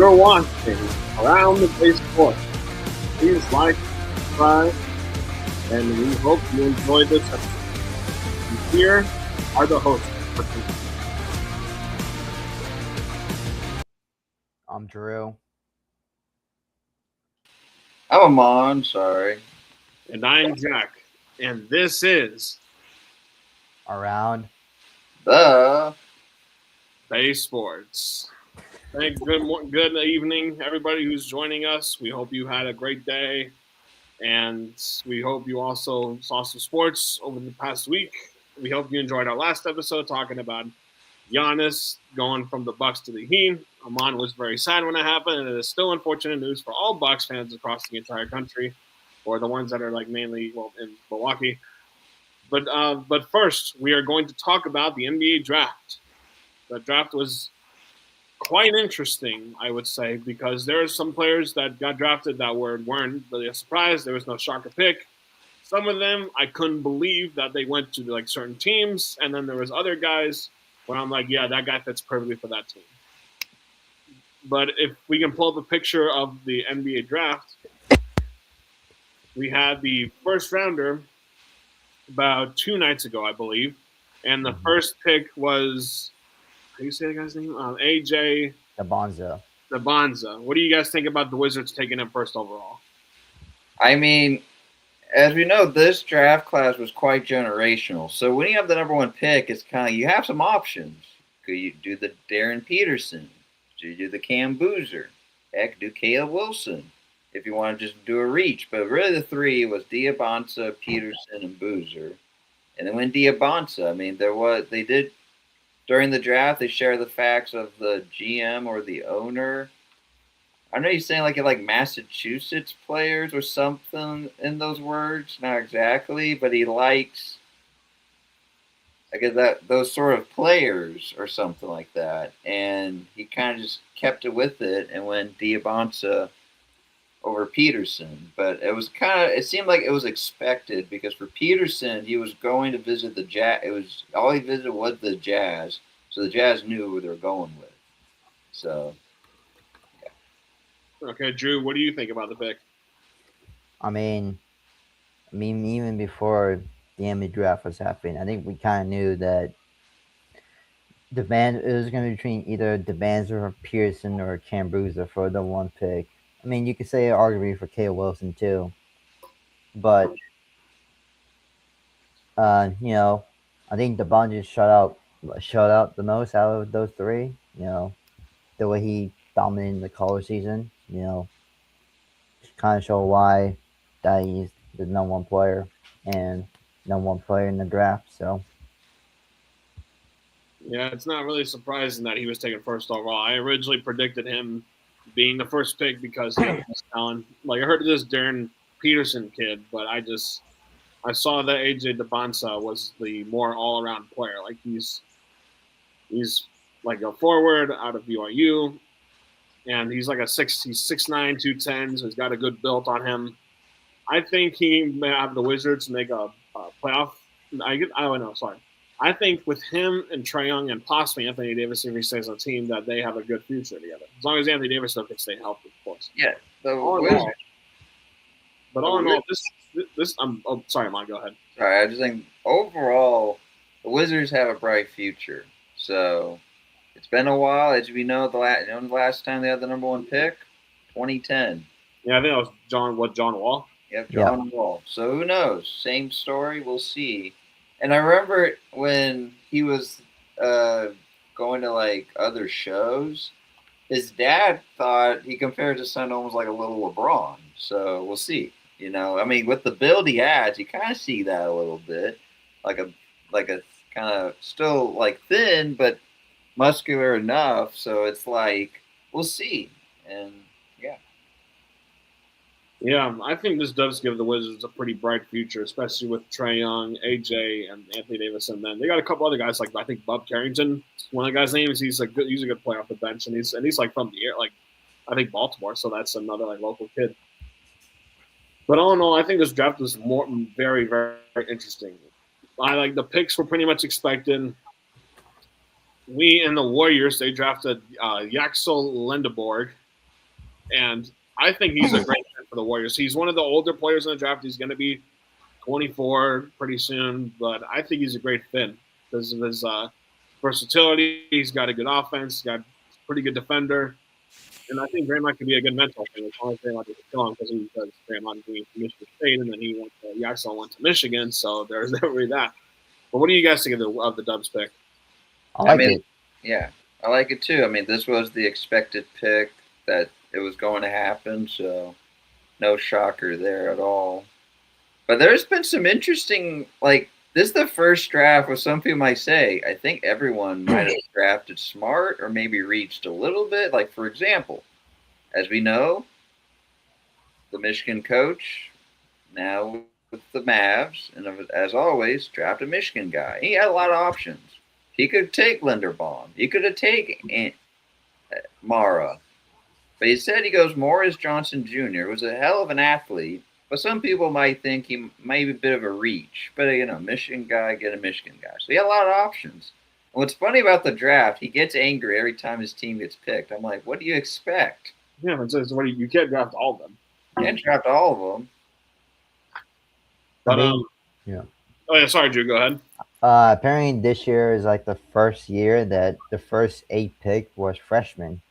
you're watching Around the Baseball. Please like, subscribe, and we hope you enjoyed this episode. And here are the hosts. I'm Drew. I'm Amon, sorry. And I'm Jack. And this is Around. The Bay Sports. Good evening, everybody who's joining us. We hope you had a great day. And we hope you also saw some sports over the past week. We hope you enjoyed our last episode talking about Giannis going from the Bucks to the Heat. Amon was very sad when it happened, and it is still unfortunate news for all Bucks fans across the entire country, or the ones that are like mainly in Milwaukee. But first, we are going to talk about the NBA draft. The draft was quite interesting, I would say, because there are some players that got drafted that weren't really a surprise. There was no shocker pick. Some of them I couldn't believe that they went to like certain teams, and then there was other guys where I'm like, yeah, that guy fits perfectly for that team. But if we can pull up a picture of the NBA draft, we had the first rounder about 2 nights ago, I believe, and the first pick was, how do you say the guy's name? AJ Bonza. What do you guys think about the Wizards taking him first overall? I mean, as we know, this draft class was quite generational. So when you have the number one pick, it's kind of, you have some options. Could you do the Darren Peterson? Do you do the Cam Boozer? Heck, do Caleb Wilson if you want to just do a reach. But really the three was Diabonsa, Peterson, and Boozer. And then when Diabonsa, I mean, they did, during the draft, they share the facts of the GM or the owner. I know he's saying like Massachusetts players or something in those words. Not exactly, but he likes, I guess, that those sort of players or something like that. And he kind of just kept it with it and went Diabonsa over Peterson. But it seemed like it was expected because for Peterson, he was going to visit the Jazz. All he visited was the Jazz. So the Jazz knew who they were going with. So. Okay, Drew, what do you think about the pick? I mean, even before the NBA draft was happening, I think we kind of knew that it was going to be between either DeBanza or Pearson or Cam Boozer for the one pick. I mean, you could say arguably for Caleb Wilson too, but I think DeBanza shut out the most out of those three. The way he dominated the college season. Kind of show why that he's the number one player and number one player in the draft. So yeah, it's not really surprising that he was taken first overall. I originally predicted him being the first pick because he had talent. Like I heard of this Darren Peterson kid, but I saw that AJ DeBonsa was the more all around player. Like he's like a forward out of BYU. And he's like he's 6'9", 210, so he's got a good build on him. I think he may have the Wizards make a playoff. I think with him and Trae Young and possibly Anthony Davis, if he stays on the team, that they have a good future together. As long as Anthony Davis can stay healthy, of course. Yeah. All in all, this sorry, Mon, go ahead. Sorry, I just think overall, the Wizards have a bright future. So it's been a while, as we know. The last time they had the number one pick, 2010. Yeah, I think that was John Wall. Yep, John Wall. So who knows? Same story. We'll see. And I remember when he was going to like other shows, his dad thought he compared his son almost like a little LeBron. So we'll see. I mean, with the build he has, you kind of see that a little bit, like a kind of still like thin, but muscular enough. So it's like we'll see. And yeah, I think this does give the Wizards a pretty bright future, especially with Trae Young, AJ, and Anthony Davis, and then they got a couple other guys like I think Bob Carrington. One of the guys' names. He's a good player off the bench, and he's like from the air, like I think Baltimore, so that's another like local kid. But all in all, I think this draft was very, very interesting. I like the picks were pretty much expected. We and the Warriors, they drafted Yaxel Lendeborg, and I think he's a great fit for the Warriors. He's one of the older players in the draft. He's going to be 24 pretty soon, but I think he's a great fit because of his versatility. He's got a good offense. He's got a pretty good defender. And I think Draymond could be a good mentor thing as long as Draymond doesn't kill him because Draymond went to Michigan State and then he actually went to Michigan. So there's really that. But what do you guys think of the Dubs pick? I I like mean, it. yeah, I like it too. I mean, this was the expected pick that it was going to happen, so no shocker there at all. But there's been some interesting, like, this is the first draft where some people might say, I think everyone might have drafted smart or maybe reached a little bit. Like, for example, as we know, the Michigan coach now with the Mavs, and as always, draft a Michigan guy. He had a lot of options. He could take Linderbaum. He could have taken Mara. But he said he goes Morris Johnson Jr., who's a hell of an athlete. But some people might think he might be a bit of a reach. But, Michigan guy, get a Michigan guy. So he had a lot of options. And what's funny about the draft, he gets angry every time his team gets picked. I'm like, what do you expect? Yeah, you can't draft all of them. You can't draft all of them. But yeah. Oh yeah, sorry, Drew. Go ahead. Apparently, this year is like the first year that the first 8 pick was freshmen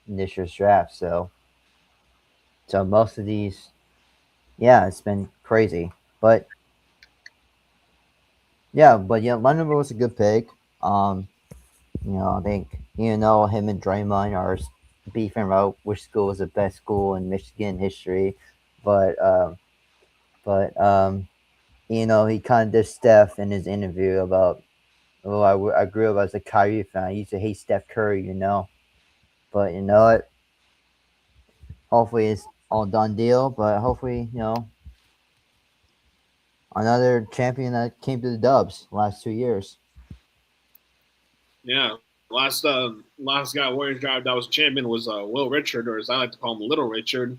in this year's draft. So most of these, yeah, it's been crazy. But yeah, London was a good pick. I think him and Draymond are beefing about which school is the best school in Michigan history, but but he kind of did Steph in his interview about, oh, I grew up as a Kyrie fan. I used to hate Steph Curry, but you know what? Hopefully it's all done deal. But hopefully, another champion that came to the Dubs last 2 years. Yeah, last guy Warriors draft that was champion was Will Richard, or as I like to call him, Little Richard,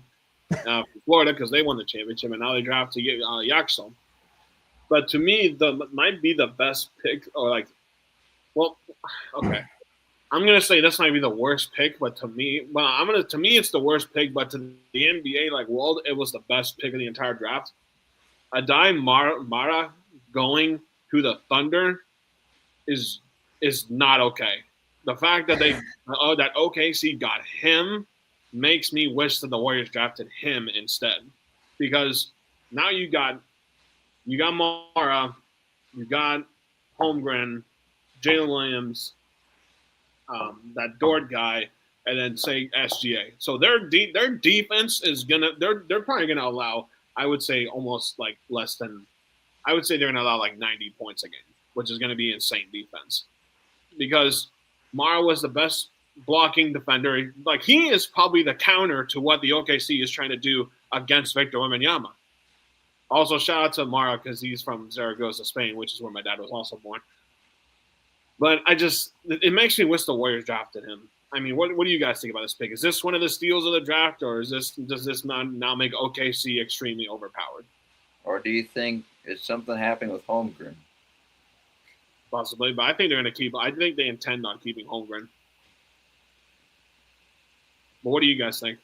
from Florida, because they won the championship, and now they drafted Yaxel. But to me, the might be the best pick, or like, well, okay, I'm gonna say this might be the worst pick, but to me it's the worst pick, but to the NBA like world, it was the best pick of the entire draft. Adai Mara going to the Thunder is not okay. The fact that that OKC got him makes me wish that the Warriors drafted him instead, because now you got Mara, you got Holmgren, Jalen Williams, that Dort guy, and then say SGA. So their defense is they're probably gonna allow, I would say, almost like less than, I would say they're gonna allow like 90 points a game, which is gonna be insane defense, because Mara was the best blocking defender. Like, he is probably the counter to what the OKC is trying to do against Victor Wembanyama. Also, shout out to Mara because he's from Zaragoza, Spain, which is where my dad was also born. But it makes me wish the Warriors drafted him. I mean, what do you guys think about this pick? Is this one of the steals of the draft, or does this now make OKC extremely overpowered? Or do you think it's something happening with Holmgren? Possibly, but I think they're going to keep. I think they intend on keeping Holmgren. But what do you guys think?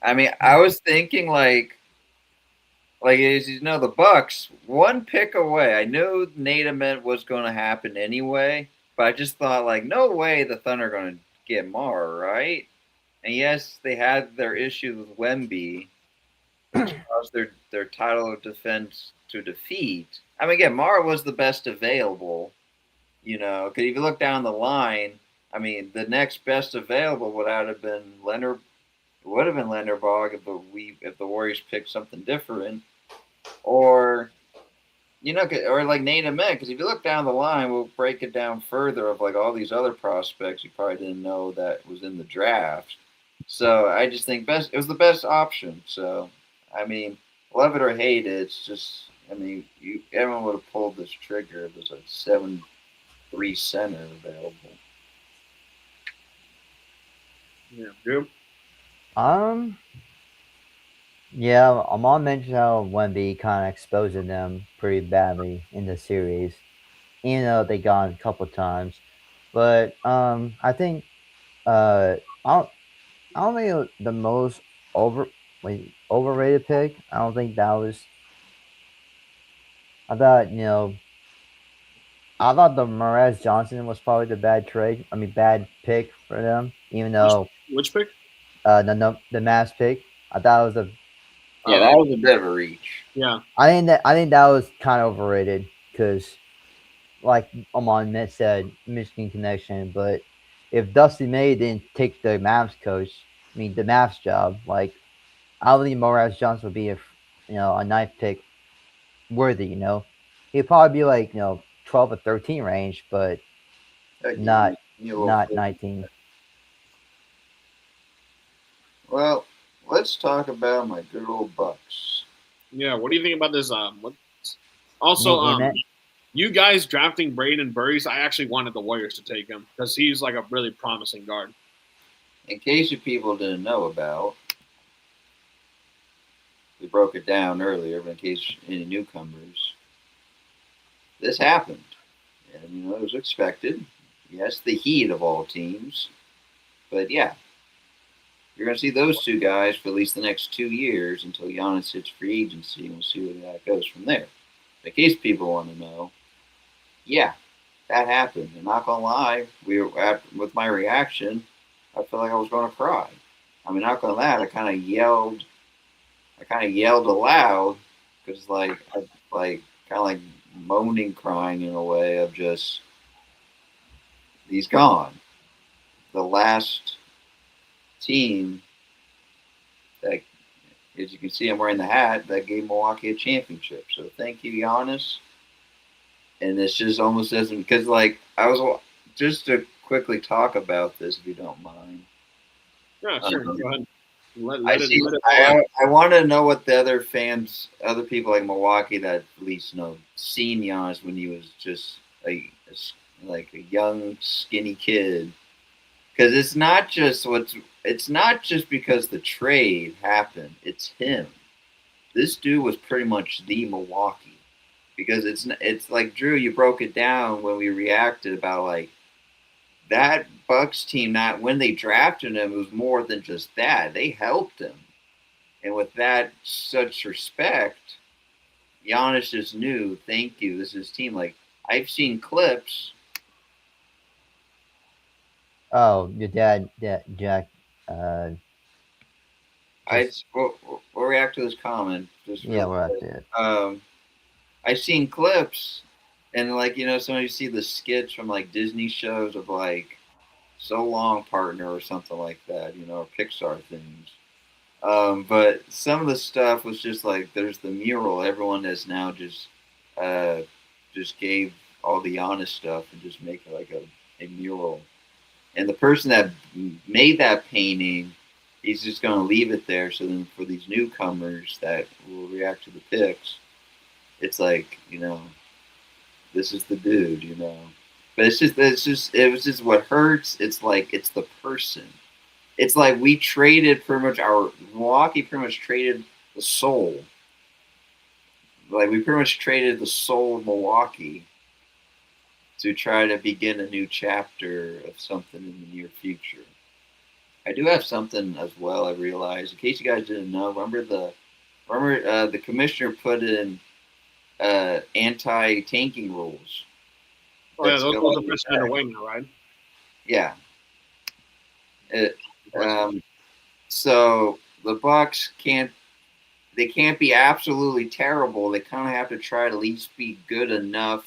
I mean, I was thinking as the Bucks one pick away. I knew Nate Ament was going to happen anyway, but I just thought no way the Thunder are going to get Mar, right? And yes, they had their issues with Wemby, which caused their title of defense to defeat. I mean, again, Mar was the best available, because if you look down the line, I mean, the next best available would have been Leonard. Would have been Lenderbog if the Warriors picked something different, or or like Nate Ament. Because if you look down the line, we'll break it down further of all these other prospects you probably didn't know that was in the draft. So I just think it was the best option. So I mean, love it or hate it, it's just everyone would have pulled this trigger if there's a 7-3 center available. Yeah, Drew. Yeah, Amon mentioned how Wemby kind of exposing them pretty badly in the series, even though they got him a couple times. But I think I don't, I don't think it was the most overrated pick. I don't think that was. I thought I thought the Mraz Johnson was probably the bad trade. I mean, bad pick for them. Even Which though which pick? the Mavs pick, I thought it was a. Yeah, that was a bit of a reach. Yeah. I think that was kind of overrated because, like Amon said, Michigan connection. But if Dusty May didn't take the Mavs coach, I mean the Mavs job, like I don't think Mraz Johnson would be a ninth pick worthy. He'd probably be like 12 or 13 range, but Heck, not you a little not further. 19. Well, let's talk about my good old Bucks. Yeah. What do you think about this? You Also, think Ant-Man? you guys drafting Braden Burries, I actually wanted the Warriors to take him because he's like a really promising guard. In case you people didn't know about, we broke it down earlier, but in case any newcomers, this happened. And, it was expected. Yes, the Heat of all teams. But yeah, you're going to see those two guys for at least the next 2 years until Giannis hits free agency, and we'll see where that goes from there. In case people want to know, yeah, that happened. And not gonna lie, with my reaction, I felt like I was going to cry. I mean, not gonna lie, I kind of yelled. I kind of yelled aloud because, kind of like moaning, crying in a way of just he's gone. The last team that, as you can see, I'm wearing the hat that gave Milwaukee a championship. So thank you, Giannis. And it's just almost doesn't because I was just to quickly talk about this if you don't mind. Yeah, sure. Um, Go ahead. I see. I want to know what the other fans, other people like Milwaukee that at least seen Giannis when he was just like a young skinny kid. Because it's not just because the trade happened. It's him. This dude was pretty much the Milwaukee. Because it's like Drew, you broke it down when we reacted about like that Bucks team. Not when they drafted him, it was more than just that. They helped him, and with that such respect, Giannis just knew. Thank you. This is his team. Like I've seen clips. Oh, your dad, Jack. Uh, We'll react to this comment just yeah, real we're at quick. it. I've seen clips, and some of you see the skits from like Disney shows of like So Long Partner or something like that, or Pixar things. But some of the stuff was just like there's the mural. Everyone has now just gave all the honest stuff and just make it like a mural. And the person that made that painting, he's just going to leave it there. So then for these newcomers that will react to the pics, it's like this is the dude. But it was just what hurts. It's like it's the person. It's like we traded pretty much Milwaukee pretty much traded the soul. Like we pretty much traded the soul of Milwaukee to try to begin a new chapter of something in the near future. I do have something as well. I realized, in case you guys didn't know, remember the commissioner put in anti-tanking rules. Oh yeah, those are precedent away now, right? Yeah. So the Bucks can't be absolutely terrible. They kind of have to try to at least be good enough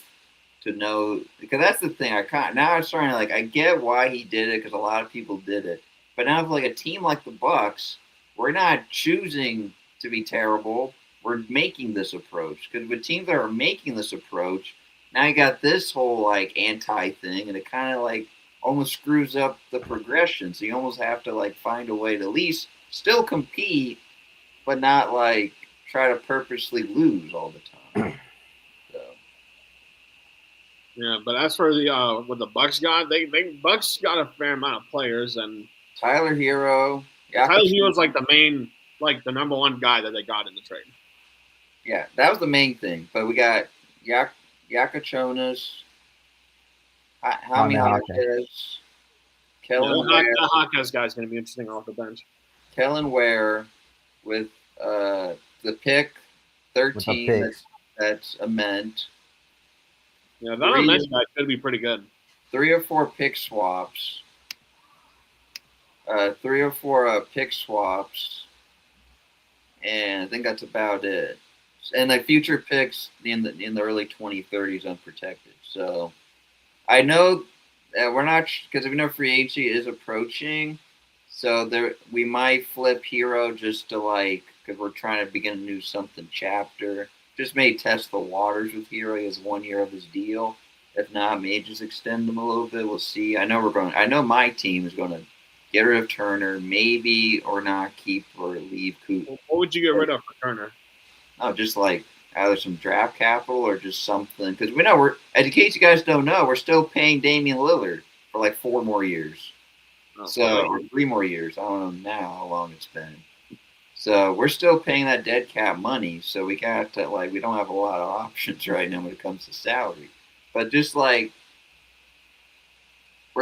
to know, because that's the thing. Now I'm starting to I get why he did it because a lot of people did it, but now for a team like the Bucks, we're not choosing to be terrible. We're making this approach because with teams that are making this approach, now you got this whole anti thing, and it kind of almost screws up the progression. So you almost have to find a way to at least still compete, but not try to purposely lose all the time. So. Yeah, but as for the what the Bucks got, they Bucks got a fair amount of players, and Tyler Hero. Tyler Hero's the main, the number one guy that they got in the trade. Yeah, that was the main thing. But we got Yakachonas, Jaime Jaquez, Kellen Ware. The Hawkeyes guy is going to be interesting off the bench. Kellen Ware with the pick 13. That's a Ment. Yeah, that Ment guy could be pretty good. 3 or 4 pick swaps. 3 or 4 pick swaps. And I think that's about it. And like future picks in the early 2030s unprotected. So I know that we're not, because we know free agency is approaching. So we might flip Hero just to like, because we're trying to begin a new something chapter. Just may test the waters with Hero. He has 1 year of his deal. If not, may just extend them a little bit. We'll see. I know my team is going to get rid of Turner, maybe or not keep or leave Coop. What would you get rid of for Turner? Oh, just like either some draft capital or just something. Because we know in case you guys don't know, we're still paying Damian Lillard for like 4 more years. Or 3 more years. I don't know now how long it's been. So we're still paying that dead cap money. So we got to we don't have a lot of options right now when it comes to salary. But just we're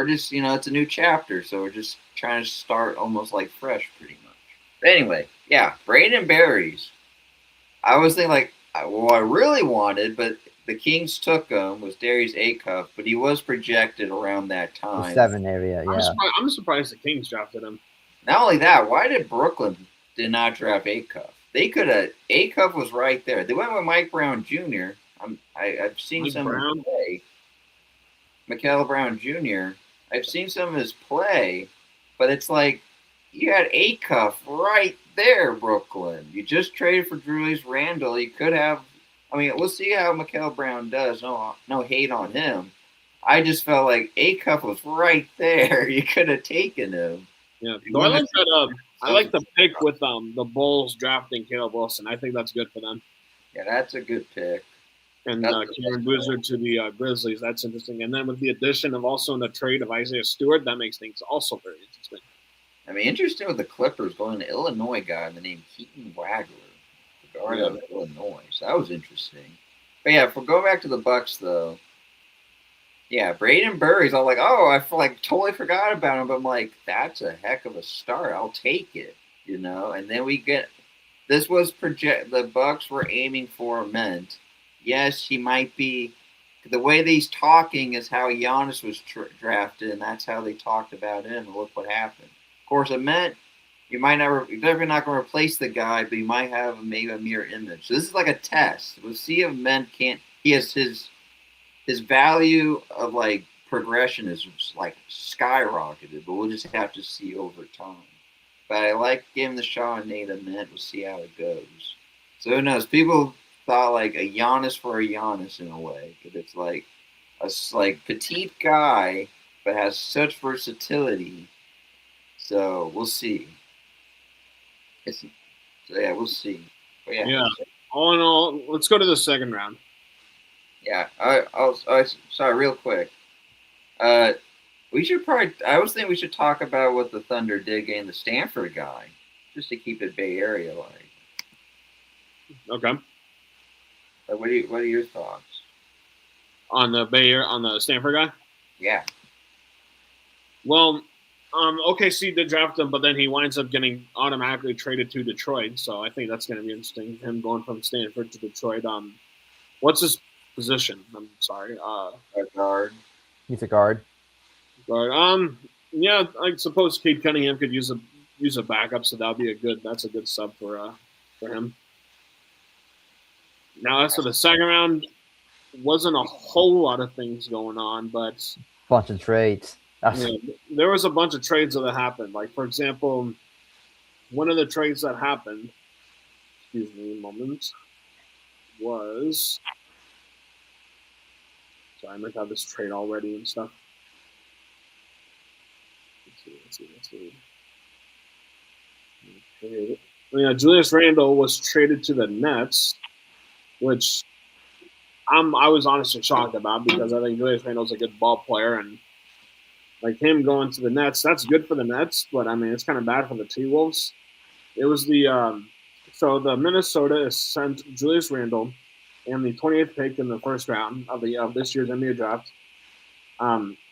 just it's a new chapter, so we're just trying to start almost like fresh, pretty much. But anyway, yeah, Braden Berries. I was thinking what I really wanted, but the Kings took him was Darius Acuff, but he was projected around that time. The 7 area, yeah. I'm surprised the Kings drafted him. Not only that, why did Brooklyn did not draft Acuff? They could have. Acuff was right there. They went with Mike Brown Jr. I've seen Mike some Brown? play. Mikael Brown Jr. I've seen some of his play, but it's like you had Acuff right there, Brooklyn. You just traded for Julius Randle. You could have. I mean, we'll see how Mikael Brown does. No hate on him. I just felt like Acuff was right there. You could have taken him. Yeah, so I like that. I like the pick with the Bulls drafting Caleb Wilson. I think that's good for them. Yeah, that's a good pick. And Karen Boozer to the Grizzlies. That's interesting. And then with the addition of also in the trade of Isaiah Stewart, that makes things also very interesting. I mean, interesting with the Clippers going to Illinois guy by the name Keaton Wagler, the guard of Illinois. So that was interesting. But yeah, if we go back to the Bucks though, yeah, Braden Burry's all like, oh, I totally forgot about him. But I'm like, that's a heck of a start. I'll take it, And then we get this was the Bucks were aiming for Ment. Yes, he might be. The way that he's talking is how Giannis was drafted, and that's how they talked about him. And look what happened. Of course, it meant you're definitely not going to replace the guy, but you might have maybe a mirror image. So this is like a test. We'll see if Ment can't. He has his value of progression is skyrocketed, but we'll just have to see over time. But I like giving the shot on Nate Ment. We'll see how it goes. So who knows? People thought like a Giannis for a Giannis in a way, because it's a petite guy but has such versatility. So we'll see. We'll see. But yeah. All in all, let's go to the second round. Yeah. Sorry, real quick. We should probably. I was thinking we should talk about what the Thunder did getting the Stanford guy, just to keep it Bay Area like. Okay. What are your thoughts on the Stanford guy? Yeah. Well, OKC did draft him, but then he winds up getting automatically traded to Detroit. So I think that's going to be interesting. Him going from Stanford to Detroit. What's his position? I'm sorry. Guard. He's a guard. Guard. Yeah, I suppose Cade Cunningham could use a backup, so that's a good sub for him. Now, as for the second round, wasn't a whole lot of things going on, but bunch of trades. There was a bunch of trades that happened. Like, for example, one of the trades that happened, excuse me a moment, was, sorry, I might have this trade already and stuff. Let's see. Okay. Yeah, Julius Randle was traded to the Nets, which I was honestly shocked about, because I think Julius Randle's a good ball player, and like him going to the Nets, that's good for the Nets, but I mean it's kind of bad for the T-Wolves. It was so the Minnesota sent Julius Randle and the 28th pick in the first round of this year's NBA draft.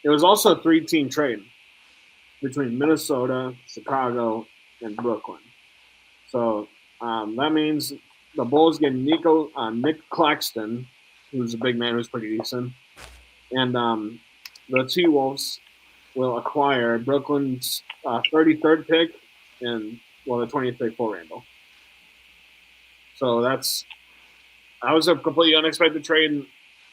It was also a 3-team trade. between Minnesota, Chicago, and Brooklyn. So that means the Bulls get Nick Claxton, who's a big man who's pretty decent, and the T Wolves will acquire Brooklyn's 33rd pick and the 20th pick for Randall. So that was a completely unexpected trade.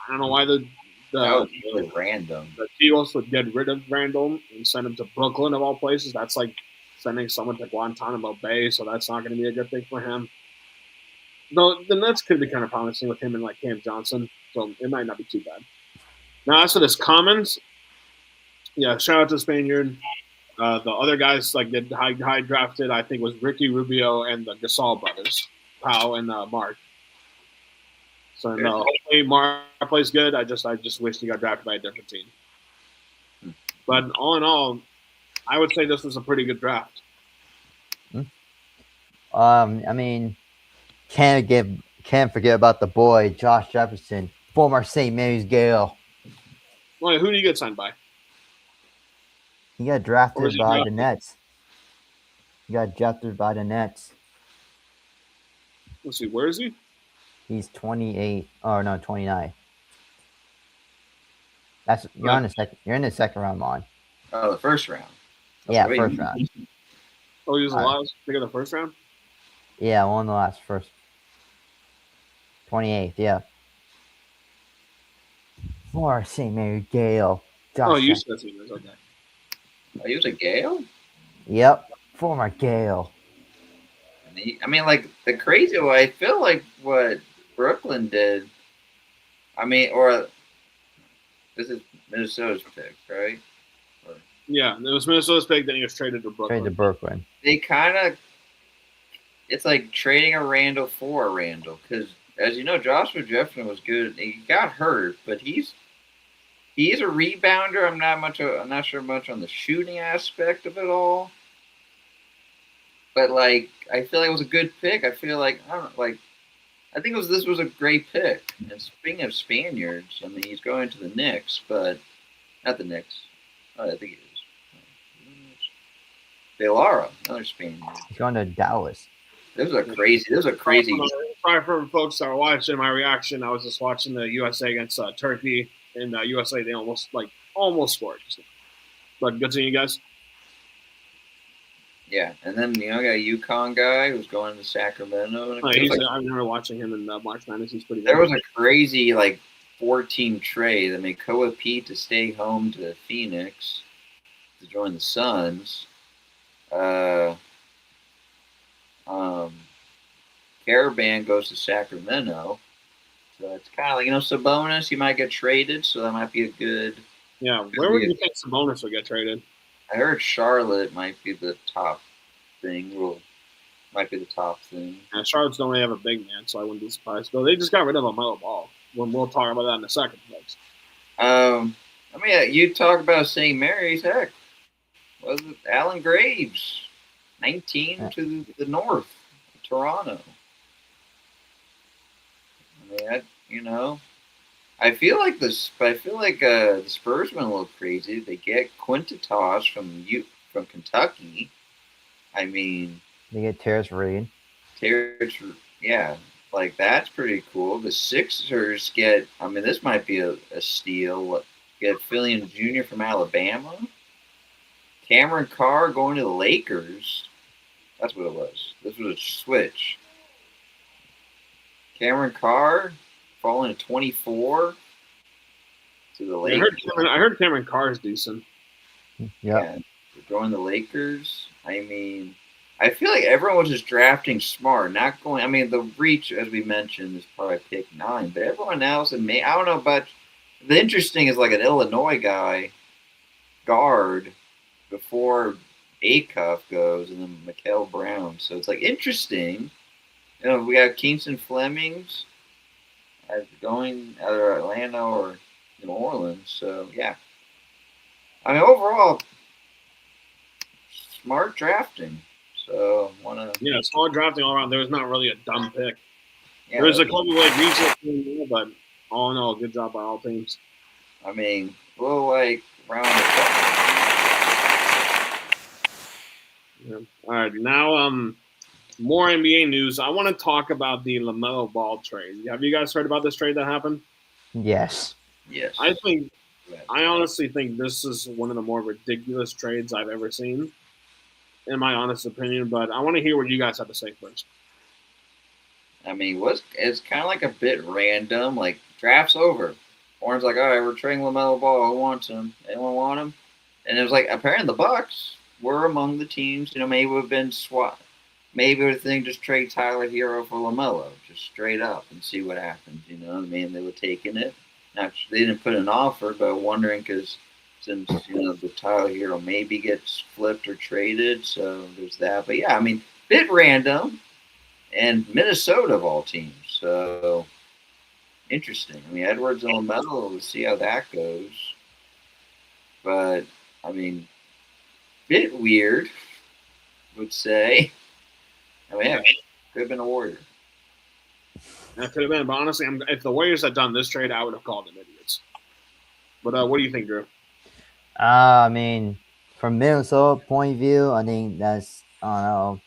I don't know why that was really random. The T Wolves would get rid of Randall and send him to Brooklyn of all places. That's like sending someone to Guantanamo Bay, so that's not going to be a good thing for him. Though the Nets could be kind of promising with him and like Cam Johnson, so it might not be too bad. Now, as for this Commons, yeah, shout out to Spaniard. The other guys like that high drafted, I think, was Ricky Rubio and the Gasol brothers, Pau and Mark. So no, hopefully Mark plays good. I just wish he got drafted by a different team. But all in all, I would say this was a pretty good draft. I mean, can't forget about the boy Josh Jefferson, former St. Mary's Gale. Well, who did he get signed by? He got drafted by the Nets. He got drafted by the Nets. Let's see, where is he? He's 28. Oh no, 29. That's you're on the second. You're in the second round, Mon. Oh, the first round. Yeah, first round. Oh, he was the last pick of the first round. Yeah, one of the last first. 28th, yeah. For St. Mary Gale. You said he was okay. Oh, he was a Gale? Yep, former Gale. I mean, like, the crazy way, I feel like what Brooklyn did, I mean, or this is Minnesota's pick, right? Yeah, it was Minnesota's pick, then he was traded to Brooklyn. They kind of, it's like trading a Randall for a Randall, because as you know, Joshua Jefferson was good. He got hurt, but he's a rebounder. I'm not sure much on the shooting aspect of it all. But like, I feel like it was a good pick. I feel like I think this was a great pick. And speaking of Spaniards, I mean, he's going to the Knicks, but not the Knicks. Oh, I think it is. De Lara, another Spaniard. He's going to Dallas. This is a crazy. Sorry for folks that are watching my reaction. I was just watching the USA against Turkey, and USA they almost scored. But good seeing you guys. Yeah, and then I got a UConn guy who's going to Sacramento. I remember watching him in March Madness. He's pretty good. There was a crazy 4-team trade that made Koa Pete to stay home to Phoenix to join the Suns. Caravan goes to Sacramento. So it's kind of like, Sabonis, he might get traded, so that might be a good... Yeah, where would you think Sabonis would get traded? I heard Charlotte might be the top thing. Yeah, Charlotte's don't really have a big man, so I wouldn't be surprised. Though they just got rid of LaMelo Ball. We'll talk about that in a second, folks. You talk about St. Mary's, heck. Was it Alan Graves? 19 to the north, Toronto. I feel like the Spurs went a little crazy. They get Quintatos from Kentucky. I mean, they get Terrence Reed. That's pretty cool. The Sixers get. I mean, this might be a steal. Get Fillion Jr. from Alabama. Cameron Carr going to the Lakers. That's what it was. This was a switch. Cameron Carr falling to 24 to the Lakers. I heard Cameron Carr is decent. Yeah. Going to the Lakers. I mean, I feel like everyone was just drafting smart, not going. I mean, the reach, as we mentioned, is probably pick 9, but everyone else, I don't know, but the interesting is like an Illinois guy, guard, before Acuff goes, and then Mikael Brown. So it's like interesting. We got Kingston Flemings going either Atlanta or New Orleans. So yeah, I mean overall, smart drafting. So smart drafting all around. There was not really a dumb pick. Yeah, there was a couple reasons, but all in all, good job by all teams. I mean, round Yeah. All right, now more NBA news. I want to talk about the LaMelo Ball trade. Have you guys heard about this trade that happened? Yes. Yes. I honestly think this is one of the more ridiculous trades I've ever seen, in my honest opinion. But I want to hear what you guys have to say first. I mean, it's kind of like a bit random. Like draft's over. Warren's like, all right, we're trading LaMelo Ball. Who wants him? Anyone want him? And it was like apparently the Bucks were among the teams. Maybe would have been swap. Maybe the thing just trade Tyler Hero for LaMelo, just straight up, and see what happens. I mean, they were taking it. Now they didn't put an offer, but wondering because since the Tyler Hero maybe gets flipped or traded, so there's that. But yeah, I mean, bit random, and Minnesota of all teams, so interesting. I mean, Edwards and LaMelo, we'll see how that goes. But I mean, bit weird, would say. I mean, yeah, could have been a Warrior. That could have been, but honestly, if the Warriors had done this trade, I would have called them idiots. But what do you think, Drew? I mean, from Minnesota point of view, I think that's I don't know.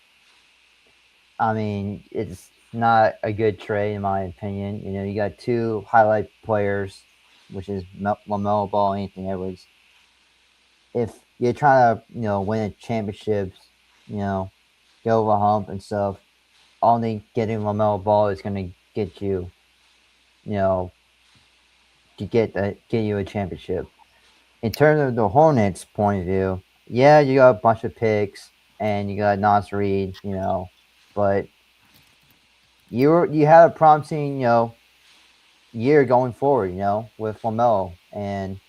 I mean, it's not a good trade in my opinion. You got two highlight players, which is LaMelo Ball and Anthony Edwards. If you're trying to win a championships, get over a hump and stuff, only getting LaMelo Ball is going to get you, to get you a championship. In terms of the Hornets' point of view, yeah, you got a bunch of picks and you got Nas Reed, but you had a promising, year going forward, with LaMelo and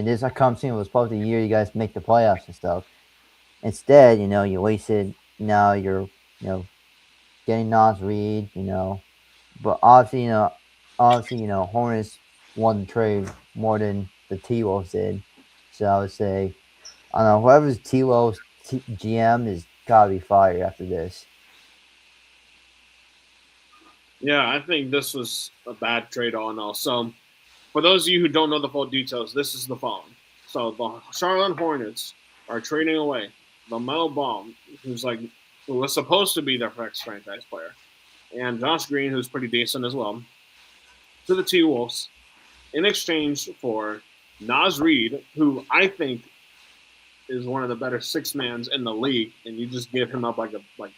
this upcoming was supposed to be the year you guys make the playoffs and stuff. Instead, you wasted. Now you're, getting Nas Reed, but obviously, Hornets won the trade more than the T Wolves did. So I would say, I don't know, whoever's T Wolves GM is gotta be fired after this. Yeah, I think this was a bad trade all in all. So, for those of you who don't know the full details, this is the following. So, the Charlotte Hornets are trading away LaMelo Ball, who was supposed to be their next franchise player, and Josh Green, who's pretty decent as well, to the T Wolves in exchange for Nas Reed, who I think is one of the better six mans in the league, and you just give him up like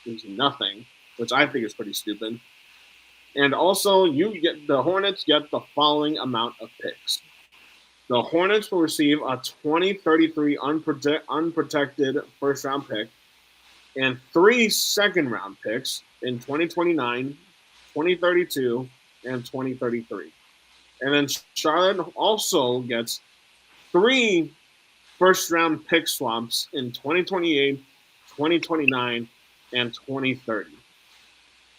he's nothing, which I think is pretty stupid. And also, the Hornets get the following amount of picks. The Hornets will receive a 2033 unprotected first round pick and 3 second round picks in 2029, 2032, and 2033. And then Charlotte also gets 3 first round pick swaps in 2028, 2029, and 2030.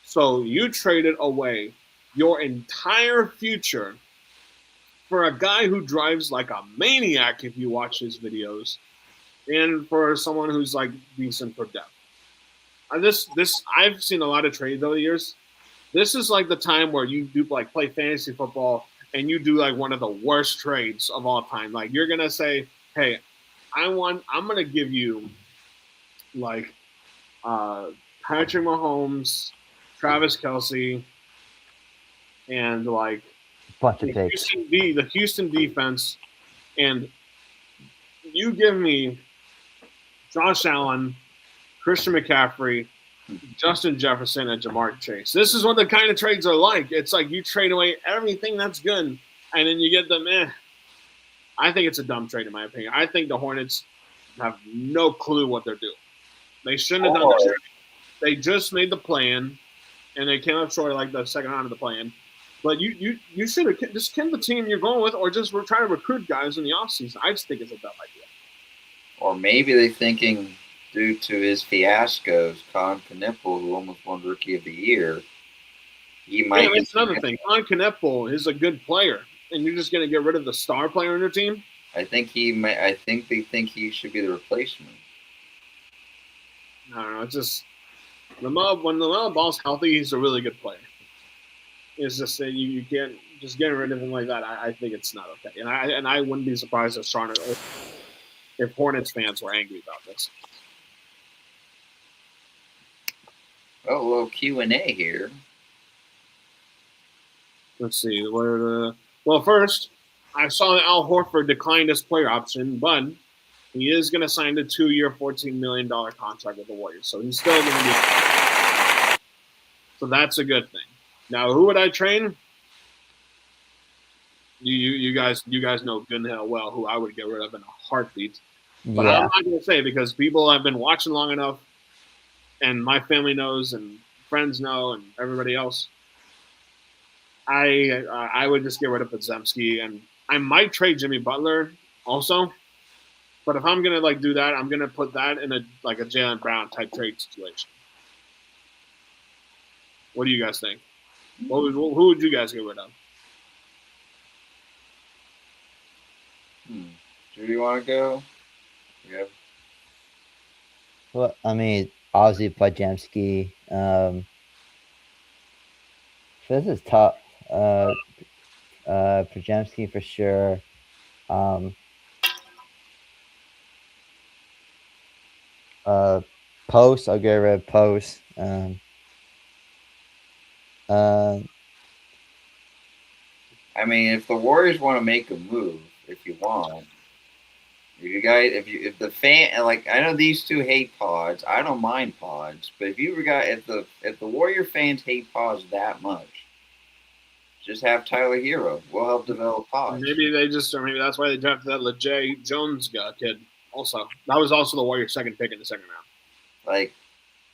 So you traded away your entire future for a guy who drives like a maniac if you watch his videos, and for someone who's like decent for depth. I've seen a lot of trades over the years. This is like the time where you do like play fantasy football and you do like one of the worst trades of all time. Like you're gonna say, "Hey, I'm gonna give you like Patrick Mahomes, Travis Kelce, and like Bunch of picks. The Houston defense, and you give me Josh Allen, Christian McCaffrey, Justin Jefferson, and Jamar Chase. This is what the kind of trades are like. It's like you trade away everything that's good, and then you get them. I think it's a dumb trade in my opinion. I think the Hornets have no clue what they're doing. They shouldn't have done this. They just made the plan, and they came up short like the second round of the plan. But you should have just kept the team you're going with, or just try to recruit guys in the offseason. I just think it's a dumb idea. Or maybe they're thinking, due to his fiascos, Colin Knippel, who almost won Rookie of the Year, he might. Yeah, that's another thing. Colin Knippel is a good player, and you're just going to get rid of the star player on your team. I think he might. I think they think he should be the replacement. I don't know. It's just when LaMelo Ball's healthy, he's a really good player. It's just that you can't just getting rid of him like that, I think it's not okay. And I wouldn't be surprised if Hornets fans were angry about this. Oh, a little Q&A here. Let's see. Well, first, I saw that Al Horford declined his player option, but he is going to sign the 2-year, $14 million contract with the Warriors. So he's still going to be. So that's a good thing. Now, who would I train? You guys know good and hell well who I would get rid of in a heartbeat. But I'm not going to say because people have been watching long enough, and my family knows, and friends know, and everybody else. I would just get rid of Podziemski, and I might trade Jimmy Butler also. But if I'm gonna do that, I'm gonna put that in a Jaylen Brown type trade situation. What do you guys think? Who would you guys get rid of? Do you want to go? Yeah. Well, I mean, obviously Podziemski. This is tough. Podziemski for sure. Post, I'll get rid of Post. I mean, if the Warriors want to make a move, if you want, if the fan, like, I know these two hate pods. I don't mind pods, but if the Warrior fans hate pods that much, just have Tyler Hero. We'll help develop pods. Maybe that's why they drafted that LeJay Jones kid. Also, that was also the Warriors' second pick in the second round. Like,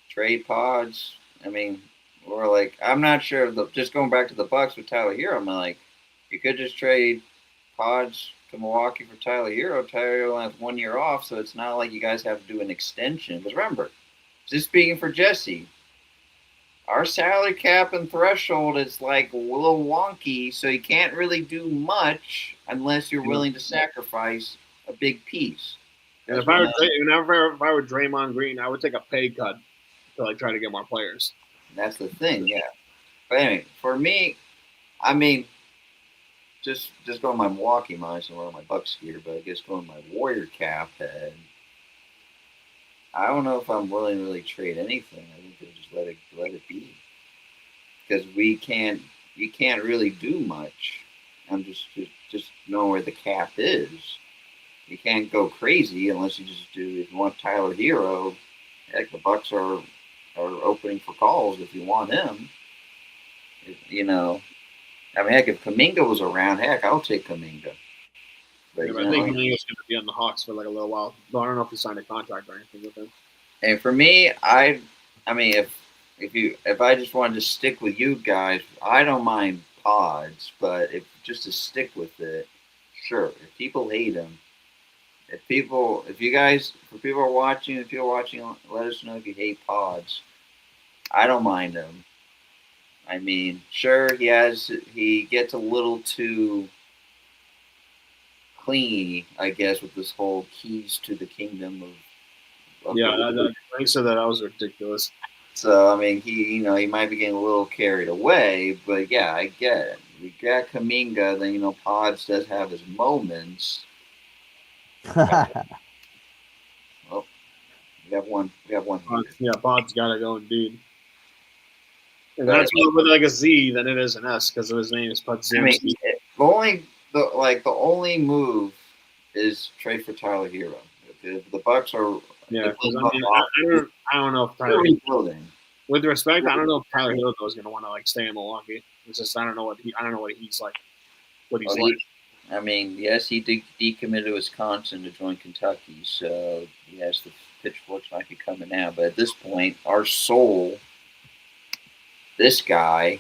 trade pods. I mean, or like, I'm not sure. Just going back to the Bucks with Tyler Hero, I'm like, you could just trade pods to Milwaukee for Tyler Hero. Tyler Hero has 1 year off, so it's not like you guys have to do an extension. But remember, just speaking for Jesse, our salary cap and threshold is like a little wonky, so you can't really do much unless you're willing to sacrifice a big piece. And if I were Draymond Green, I would take a pay cut to try to get more players. That's the thing, yeah. But anyway, for me, I mean, just going my Milwaukee mind, so we're on my Bucks here, but I guess going my Warrior cap head, I don't know if I'm willing to really trade anything. I think they'll just let it be, because you can't really do much. I'm just know where the cap is. You can't go crazy unless you just do. If you want Tyler Hero, heck, the Bucks are opening for calls if you want him. I mean, heck, if Kuminga was around, heck, I'll take Kuminga. But I think Kuminga's going to be on the Hawks for a little while. But I don't know if he signed a contract or anything with him. And for me, I mean, if I just wanted to stick with you guys, I don't mind pods, but just to stick with it, sure. If people hate him, if people are watching, let us know if you hate pods. I don't mind him. I mean, sure, he gets a little too clingy, I guess, with this whole keys to the kingdom of I said that was ridiculous. So I mean, he might be getting a little carried away, but yeah, I get it. We got Kuminga, then Pods does have his moments. Well, we have one. Pod's got to go indeed. And that's more with a Z than it is an S because his name is Podziemski. I mean, the only move is trade for Tyler Hero. The Bucks are. Yeah, I don't know if Tyler. With respect, I don't know if Tyler Hero is going to want to stay in Milwaukee. It's just I don't know what he's like. What he's like. I mean, yes, he did decommitted to Wisconsin to join Kentucky, so yes, the pitchforks might be coming out. But at this point, our soul, this guy,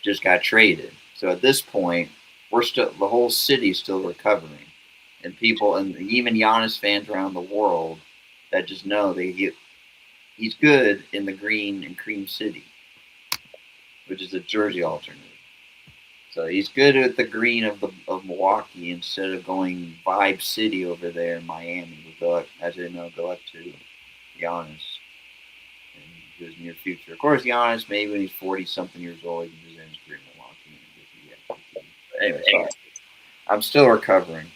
just got traded. So at this point, the whole city's still recovering, and people, and even Giannis fans around the world that just know he's good in the green and cream city, which is a jersey alternative. So he's good at the green of Milwaukee instead of going Vibe City over there in Miami. Go up to Giannis in his near future. Of course, Giannis, maybe when he's 40-something years old, he can just end his career in Milwaukee and get the Anyway, sorry. I'm still recovering.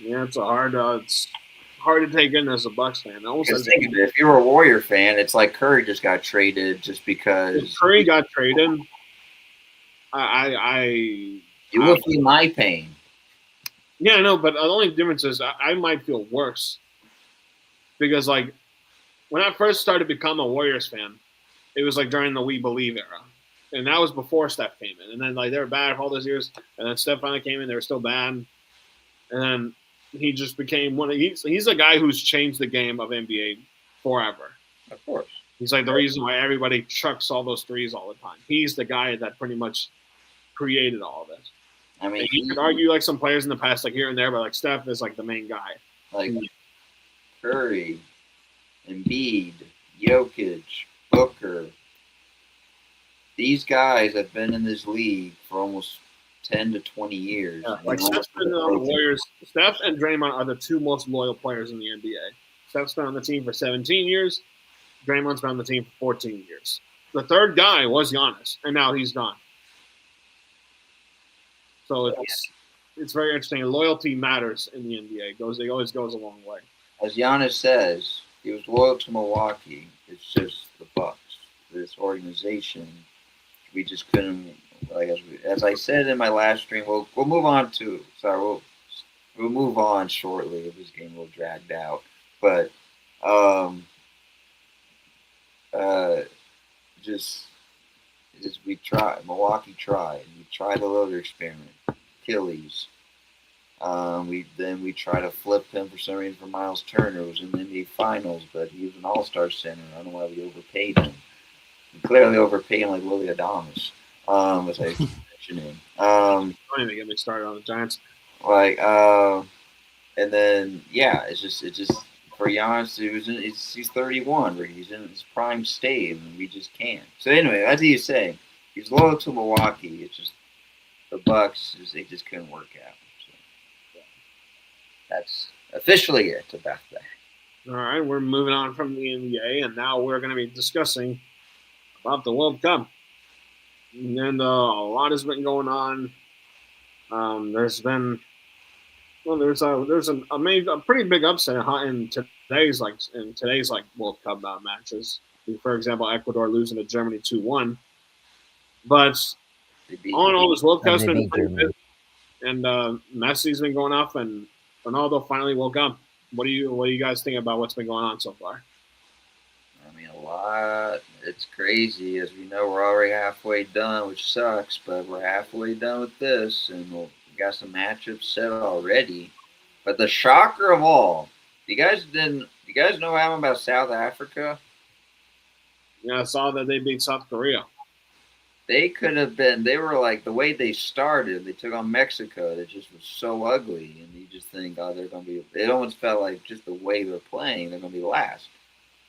Yeah, it's hard to take in as a Bucks fan. Because think of it, if you're a Warrior fan, it's like Curry just got traded just because. If Curry got traded, I you will feel my pain. Yeah, no, but the only difference is I might feel worse because like when I first started to become a Warriors fan, it was like during the We Believe era, and that was before Steph came in, and then like they were bad for all those years, and then Steph finally came in, they were still bad, and then he just became he's a guy who's changed the game of NBA forever. Of course. He's like the reason why everybody chucks all those threes all the time. He's the guy that pretty much created all of this. I mean, you could argue like some players in the past, like here and there, but like Steph is like the main guy. Like Curry, Embiid, Jokic, Booker. These guys have been in this league for almost 10 to 20 years. Yeah, like Steph's been on the Warriors. Steph and Draymond are the two most loyal players in the NBA. Steph's been on the team for 17 years. Draymond's been on the team for 14 years. The third guy was Giannis, and now he's gone. So it's very interesting. Loyalty matters in the NBA. It always goes a long way. As Giannis says, he was loyal to Milwaukee. It's just the Bucks. This organization, we just couldn't. Like as I said in my last stream, we'll move on to. Sorry, we'll move on shortly. If this game will dragged out, but just we tried. Milwaukee tried. We tried a little experiment. Achilles. We tried to flip him for some reason for Miles Turner. It was in the NBA Finals, but he was an All-Star center. I don't know why we overpaid him. We clearly overpaid him like Willie Adamas. As I mentioned him. Don't even get me started on the Giants. And then it's just for Giannis, he's 31, where he's in his prime state, and we just can't. So anyway, as you say, he's loyal to Milwaukee. It's just the Bucks, they just couldn't work out. So that's officially it about that. All right, we're moving on from the NBA, and now we're going to be discussing about the World Cup. And a lot has been going on. There's a pretty big upset in today's World Cup matches. For example, Ecuador losing to Germany 2-1. But all this World Cup's been pretty good, and Messi's been going off, and Ronaldo finally woke up. What do you guys think about what's been going on so far? I mean, a lot. It's crazy. As we know, we're already halfway done, which sucks, but we're halfway done with this, and we got some matchups set already. But the shocker of all, you guys know what happened about South Africa? Yeah, I saw that they beat South Korea. They could have been. They were like the way they started. They took on Mexico. That just was so ugly, and you just think, oh, they're going to be. It almost felt like just the way they're playing, they're going to be last.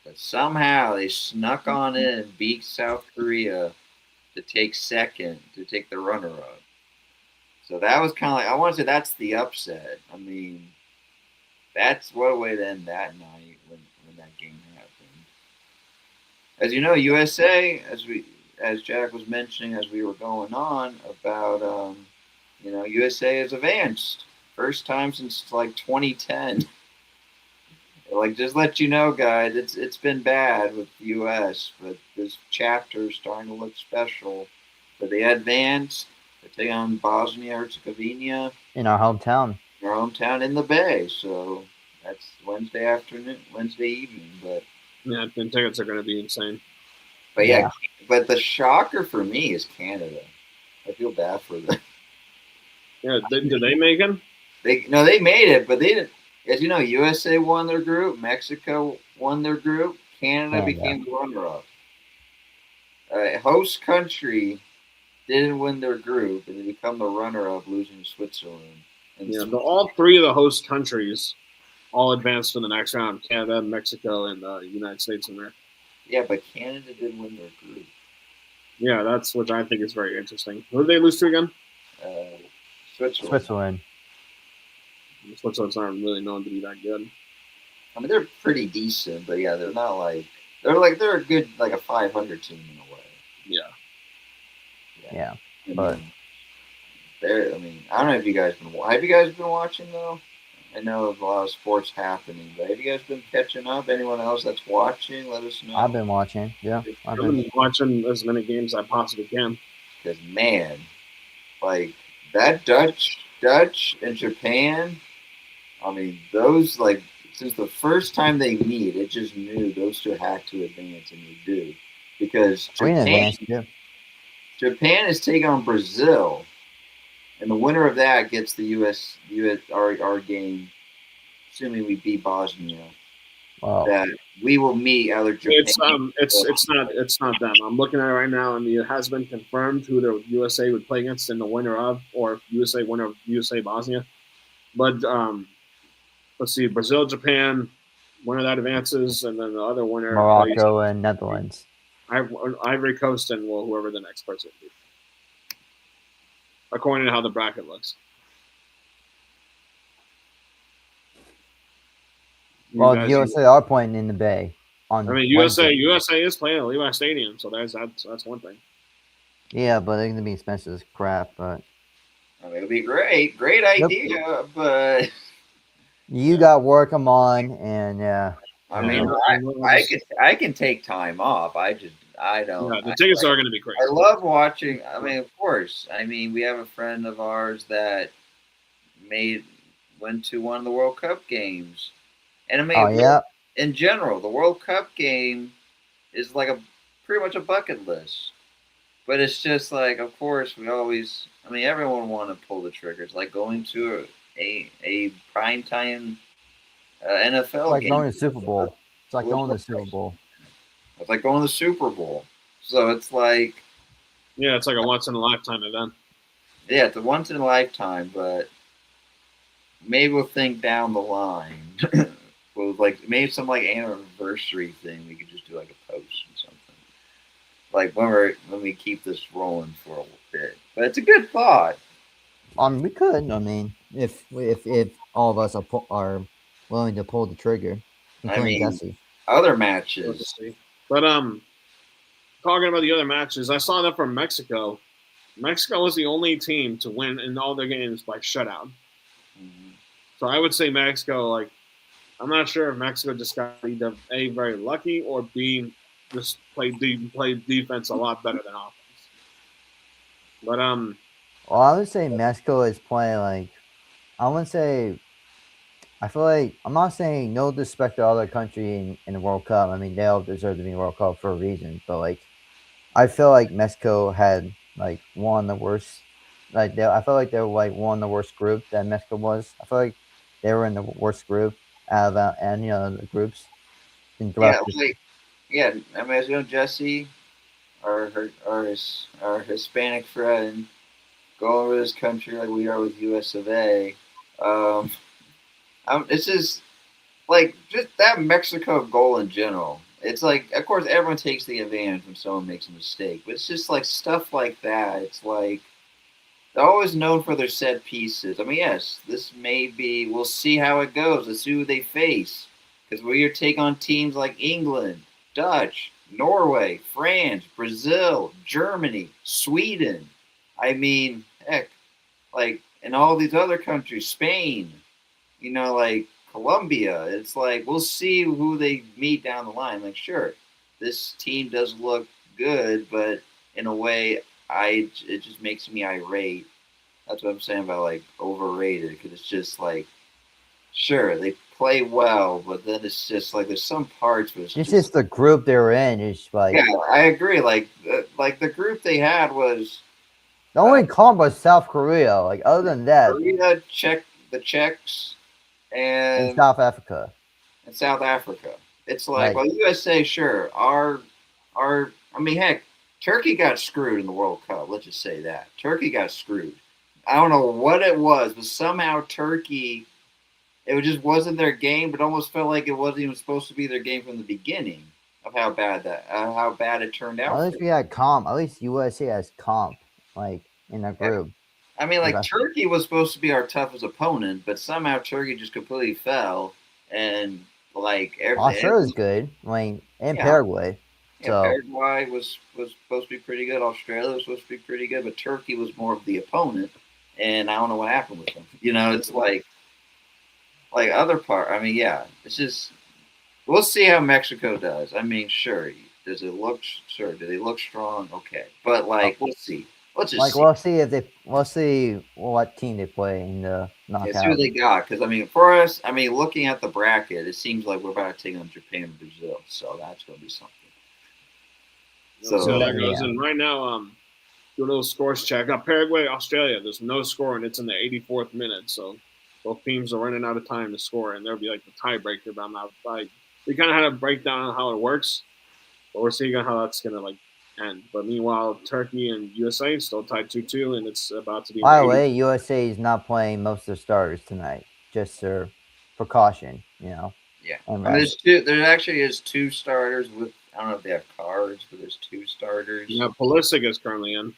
But somehow they snuck on in and beat South Korea to take second, to take the runner-up. So that was kind of like, I want to say that's the upset. I mean, that's what a way to end that night when that game happened. As you know, USA, as Jack was mentioning as we were going on about, USA has advanced. First time since like 2010. Like, just let you know, guys, it's been bad with the U.S., but this chapter is starting to look special. But they advanced. They're taking on Bosnia-Herzegovina. In our hometown. In our hometown in the Bay. So that's Wednesday evening. But yeah, the tickets are going to be insane. But yeah, but the shocker for me is Canada. I feel bad for them. Yeah, did they make it? They made it, but they didn't. As you know, USA won their group, Mexico won their group, Canada became the runner-up. Host country didn't win their group, and they become the runner-up, losing to Switzerland. But all three of the host countries all advanced to the next round: Canada, Mexico, and the United States of America. Yeah, but Canada didn't win their group. Yeah, that's what I think is very interesting. Who did they lose to again? Switzerland. Switzerland's not really known to be that good. I mean, they're pretty decent, but yeah, they're not like they're a good a 500 team in a way. Yeah. Yeah, but I mean, I don't know if you guys have you guys been watching though. I know of a lot of sports happening, but have you guys been catching up? Anyone else that's watching, let us I've know. been watching. Yeah, I've I've been. been watching as many games as I possibly can. Because man, like that Dutch and Japan. I mean, those like since the first time they meet, it just knew those two had to advance, and they do because We in advance. Yeah. Japan is taking on Brazil, and the winner of that gets the U.S. our game, assuming we beat Bosnia. Well, That we will meet either Japan. It's not them. I'm looking at it right now, and it has been confirmed who the USA would play against in the winner of, or USA winner of USA Bosnia. But let's see, Brazil, Japan, winner that advances, and then the other winner plays Morocco and Netherlands. Ivory Coast and whoever the next person is, according to how the bracket looks. Well, the USA are playing in the Bay on. I mean, USA is playing at Levi Stadium, so that's one thing. Yeah, but they're gonna be expensive as crap. But I mean, it'd be great idea, but you got work them on, and yeah. I mean, I can take time off. I don't. Yeah, the tickets are going to be crazy. I love watching. I mean, of course. I mean, we have a friend of ours that went to one of the World Cup games, and I mean, in general, the World Cup game is like pretty much a bucket list. But it's just like, of course, we always. I mean, everyone want to pull the triggers, like going to a primetime NFL like game. going to the Super Bowl. It's like going to the Super Bowl. It's like going to the Super Bowl. So it's like, yeah, it's like a once in a lifetime event. Yeah, it's a once in a lifetime, but maybe we'll think down the line. Well, like maybe some like anniversary thing. We could just do like a post or something. Like when we keep this rolling for a little bit. But it's a good thought. We could. I mean, if all of us are willing to pull the trigger, including Jesse. Other matches. But talking about the other matches, I saw that from Mexico. Mexico was the only team to win in all their games by shutout. Mm-hmm. So I would say Mexico. Like, I'm not sure if Mexico just got either A, very lucky, or B, just played defense a lot better than offense. But well, I would say Mexico is playing like, I wouldn't say. I feel like I'm not saying no disrespect to other country in the World Cup. I mean, they all deserve to be in the World Cup for a reason. But like, I feel like Mexico had like one of the worst. Like I felt like they were like one of the worst group that Mexico was. I feel like they were in the worst group out of any of the groups. I mean, as you know, Jesse, our Hispanic friend, go over this country like we are with US of A. It's just like just that Mexico goal in general. It's like, of course, everyone takes the advantage when someone makes a mistake, but it's just like stuff like that. It's like they're always known for their set pieces. I mean, yes, we'll see how it goes. Let's see who they face. Because we're take on teams like England, Dutch, Norway, France, Brazil, Germany, Sweden. I mean, heck, like in all these other countries, Spain, like Colombia. It's like we'll see who they meet down the line. Like, sure, this team does look good, but in a way, it just makes me irate. That's what I'm saying about like overrated, because it's just like, sure, they play well, but then it's just like there's some parts where it's just the group they were in. It's like, yeah, I agree. Like the group they had was the only calm was South Korea. Like other than that, Korea, the Czechs, and South Africa. And South Africa. It's like, well, USA, sure. I mean, heck, Turkey got screwed in the World Cup. Let's just say that. Turkey got screwed. I don't know what it was, but somehow Turkey, it just wasn't their game, but almost felt like it wasn't even supposed to be their game from the beginning of how bad it turned out. At least we had comp. At least USA has comp, like in that group. I mean, like Turkey was supposed to be our toughest opponent, but somehow Turkey just completely fell, and like Australia was good, and Paraguay. Yeah, so Paraguay was supposed to be pretty good. Australia was supposed to be pretty good, but Turkey was more of the opponent. and I don't know what happened with them. It's like other part. I mean, yeah, it's just we'll see how Mexico does. I mean, sure, does it look sure? Do they look strong? Okay, but like we'll see. Let's just Like see. we'll see what team they play in the Yeah, see what knockout. they got. Because I mean, for us, I mean, looking at the bracket, it seems like we're about to take on Japan and Brazil, so that's going to be something. We'll see how So that goes. Yeah. And right now, do a little scores check. Paraguay, Australia. There's no score, and it's in the 84th minute. So both teams are running out of time to score, and there'll be like the tiebreaker. But I'm not like we kind of had a breakdown on how it works, but we're seeing how that's gonna like end. But meanwhile, Turkey and USA still tied 2-2, and it's about to be in By the the 80th. way, USA is not playing most of the starters tonight, just for precaution, yeah, and I mean, rest. there actually is two starters with. I don't know if they have cards, but there's two starters. Yeah, Pulisic is currently in.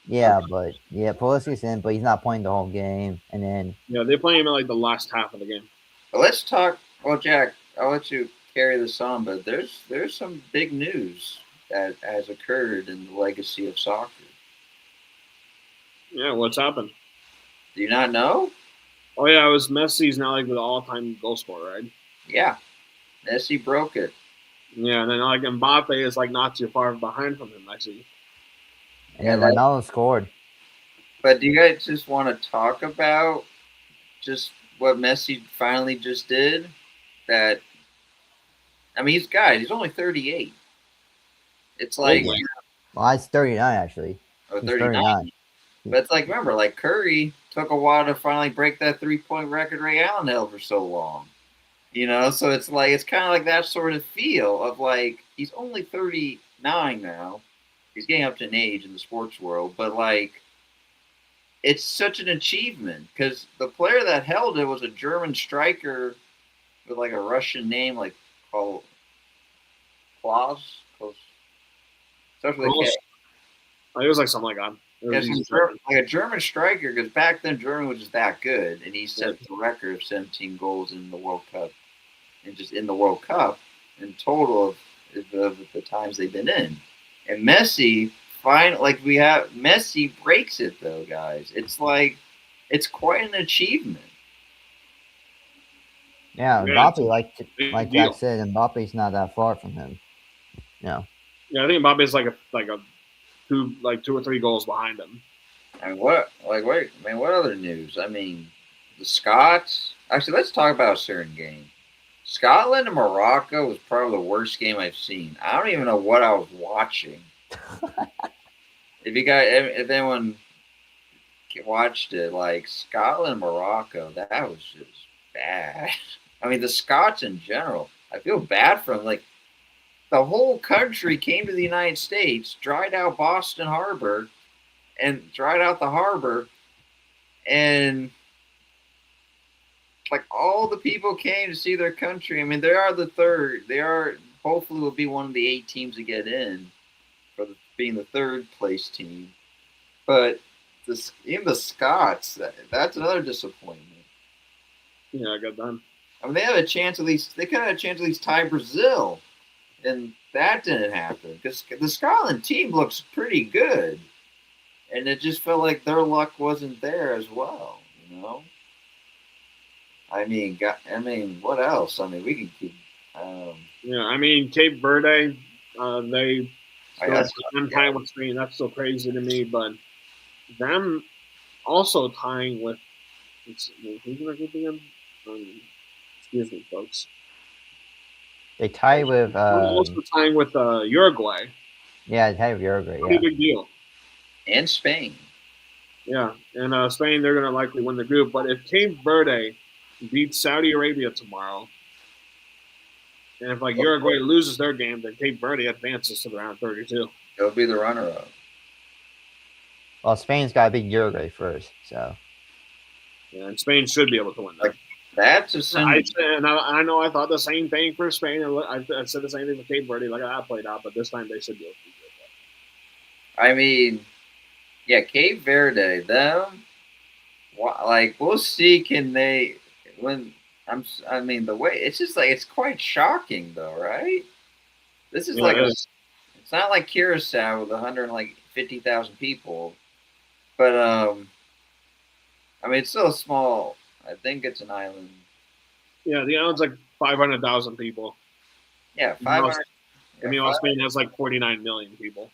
Yeah, but Pulisic's in, but he's not playing the whole game. And then Yeah, they play him in like the last half of the game. But let's talk. Well, Jack, I'll let you carry this on, but there's some big news that has occurred in the legacy of soccer. Yeah, what's happened? Do you not know? Oh yeah, it was Messi's now like the all-time goal scorer, right? Yeah, Messi broke it. Yeah, and then like Mbappe is like not too far behind from him actually. and Yeah, then Ronaldo scored. but do you guys just want to talk about just what Messi finally just did? That I mean, he's only 38. It's like Old man. Well, he's 39 actually. or He's 39. 39. But it's like remember, like Curry took a while to finally break that 3-point record Ray Allen held for so long. So it's like it's kind of like that sort of feel of like he's only 39 now. He's getting up to an age in the sports world, but like it's such an achievement because the player that held it was a German striker with like a Russian name, like called Klaus. Starts with a K. It was like something like that. Yeah, like a German striker because back then Germany was just that good, and he set the record of 17 goals in the World Cup, and just in the World Cup in total of the times they've been in. And Messi, Messi breaks it though, guys. It's like it's quite an achievement. Yeah, Yeah, Mbappe, big Jack deal. said, Mbappe's not that far from him. Yeah. Yeah, I think Mbappe's like a two or three goals behind him. I mean, what other news? I mean, the Scots. Actually, let's talk about a certain game. Scotland and Morocco was probably the worst game I've seen. I don't even know what I was watching. If anyone watched it, like Scotland and Morocco, that was just bad. I mean, the Scots in general, I feel bad for them. Like the whole country came to the United States, dried out Boston Harbor, and dried out the harbor, and like all the people came to see their country. I mean, they are the third. They are hopefully will be one of the 8 teams to get in for being the third place team. But even the Scots, that's another disappointment. Yeah, I got done. I mean, they had a chance at least. They could have had a chance at least tie Brazil, and that didn't happen because the Scotland team looks pretty good, and it just felt like their luck wasn't there as well. I mean, what else? I mean, we can keep. Yeah, I mean Cape Verde, they still That's tying with Spain. That's still crazy to me, but them also tying with who's in their group again? Excuse me, folks. They tie with Also tying with Uruguay. yeah, they tie with Uruguay, Pretty yeah. big deal. and Spain. Yeah, and Spain, they're going to likely win the group. But if Cape Verde beats Saudi Arabia tomorrow, and if like Uruguay loses their game, then Cape Verde advances to the round 32. They'll be the runner-up. Well, Spain's got to beat Uruguay first, so. Yeah, and Spain should be able to win that. That's a I know I thought the same thing for Spain, and I said the same thing for Cape Verde. Like that played out, but this time they should be able to do it. I mean, yeah, Cape Verde, them, like we'll see. Can they when I mean, the way it's just like it's quite shocking, though, right? This is it's not like Curacao with 150,000 people, but I mean, it's still small. I think it's an island. Yeah, the island's like 500,000 people. Yeah, Meanwhile, 500. Yeah, meanwhile, Spain has like 49 million people.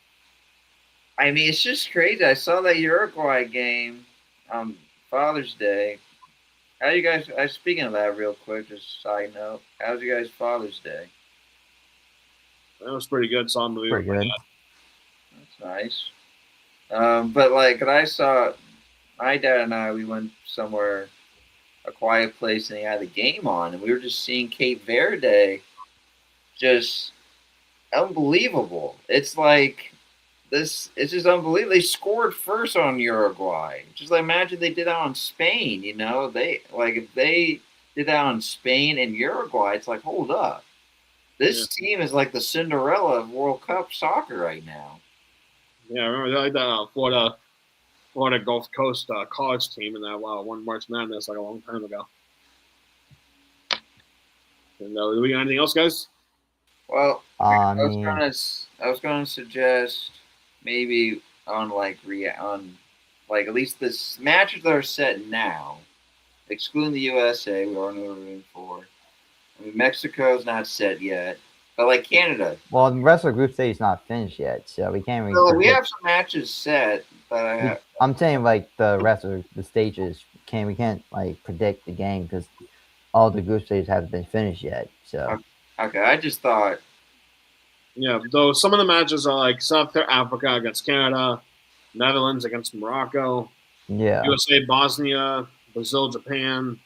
I mean, it's just crazy. I saw that Uruguay game on Father's Day. How you guys? Speaking of that, real quick, just side note. How's you guys' Father's Day? That was pretty good. Saw a movie with Pretty my good. dad. That's nice. But like, 'cause I saw my dad and I, we went somewhere, a quiet place, and he had the game on, and we were just seeing Cape Verde, just unbelievable. It's like this. It's just unbelievable. They scored first on Uruguay. Just like imagine they did that on Spain. You know, they like if they did that on Spain and Uruguay, it's like hold up. Yeah. This team is like the Cinderella of World Cup soccer right now. Yeah, I remember like the Florida Gulf Coast college team in that one March Madness like a long time ago. And do we got anything else, guys? Well, I I was mean, gonna I was gonna suggest maybe on on like at least the matches that are set now, excluding the USA, we already know what we're rooting for. I mean, Mexico's not set yet, but like Canada, well, the rest of the group stage is not finished yet, so we can't really so we predict. have some matches set. But I'm saying like the rest of the stages we can't like predict the game because all the group stages haven't been finished yet. So okay, I just thought Yeah, though some of the matches are like South Africa against Canada, Netherlands against Morocco, yeah, USA Bosnia, Brazil Japan,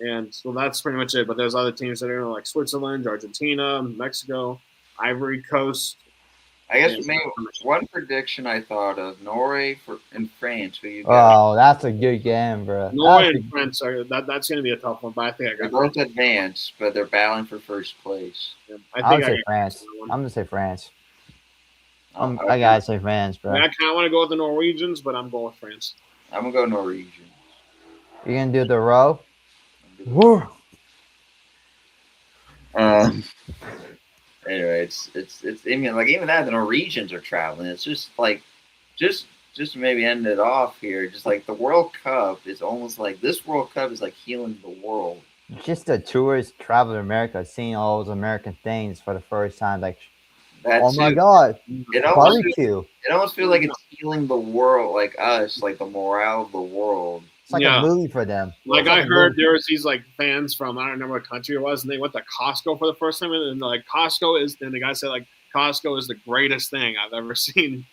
and so that's pretty much it. But there's other teams that are like Switzerland, Argentina, Mexico, Ivory Coast. I guess And maybe one prediction I thought of Norway for in France. Who you got? oh, that's a good game, bro. Norway and France are that's going to be a tough one, but I think I They're got both France. advanced, but they're battling for first place. I I think would I say got France. one. I'm gonna say France. Oh, I gotta say France, I mean, bro. I kind of want to go with the Norwegians, but I'm going with France. I'm gonna go Norwegian. You're gonna do the row? Um, anyway, it's. I mean, like even that, the Norwegians are traveling. It's just like, just just to maybe end it off here. Just like the World Cup is almost like this World Cup is like healing the world. Just the tourists travel to America, seeing all those American things for the first time. Like, oh That's my it. God, It almost barbecue! it almost feels like it's healing the world, like us, like the morale of the world. It's like a Yeah, movie for them. like It's I like a heard movie. there was these like fans from I don't remember what country it was, and they went to Costco for the first time, and like Costco is, and the guy said like Costco is the greatest thing I've ever seen.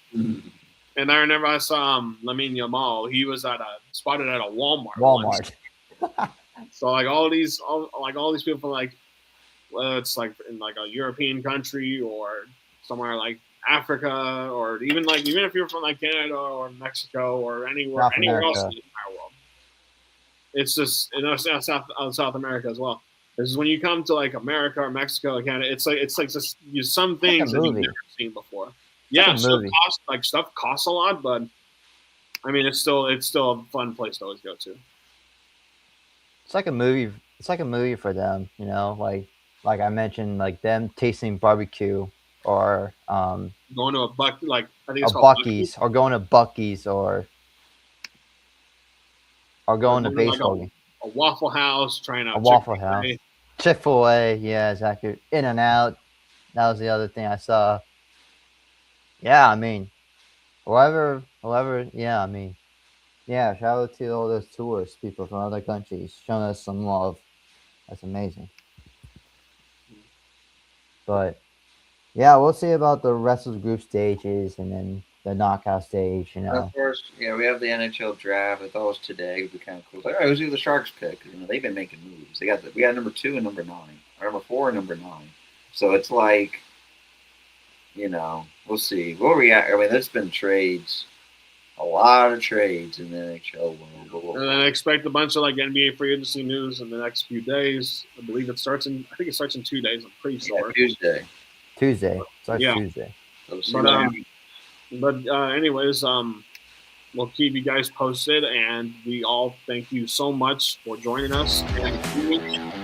And I remember I saw Lamine Yamal. He was spotted at a Walmart. Once. Walmart. So like all these people from like whether it's like in like a European country or somewhere like Africa or even if you're from like Canada or Mexico or anywhere South else in America. the entire world. It's just South America as well. This is when you come to like America or Mexico or Canada, it's like just some It's like a things that you've movie. never seen before. It's like Yeah, a movie. stuff costs a lot, but I mean it's still a fun place to always go to. It's like a movie. It's like a movie for them. Like I mentioned, like them tasting barbecue or Going to I think a it's called Buc-ee's, Bucky's or going to Bucky's or or going to going to like baseball game. a Waffle House, trying A out Waffle Chick-fil-A. House. Chick-fil-A, yeah, exactly. In and Out. That was the other thing I saw. Yeah, I mean, whoever, yeah, I mean, yeah, shout out to all those tourists, people from other countries, showing us some love. That's amazing. But yeah, we'll see about the rest of the group stages and then the knockout stage. And of course, yeah, we have the NHL draft. I thought it was today. It'd be kind of cool. Like, all right, who's who the Sharks pick? You know, they've been making moves. We got number 2 and number 9, or number 4 and number 9. So it's like, you know, we'll see. We'll react. I mean, there's been trades, a lot of trades in the NHL world. And then I expect a bunch of like NBA free agency news in the next few days. I believe it starts in. I think it starts in 2 days. I'm pretty sure. Tuesday. Tuesday. Starts Yeah. Tuesday. So But anyways, we'll keep you guys posted, and we all thank you so much for joining us. And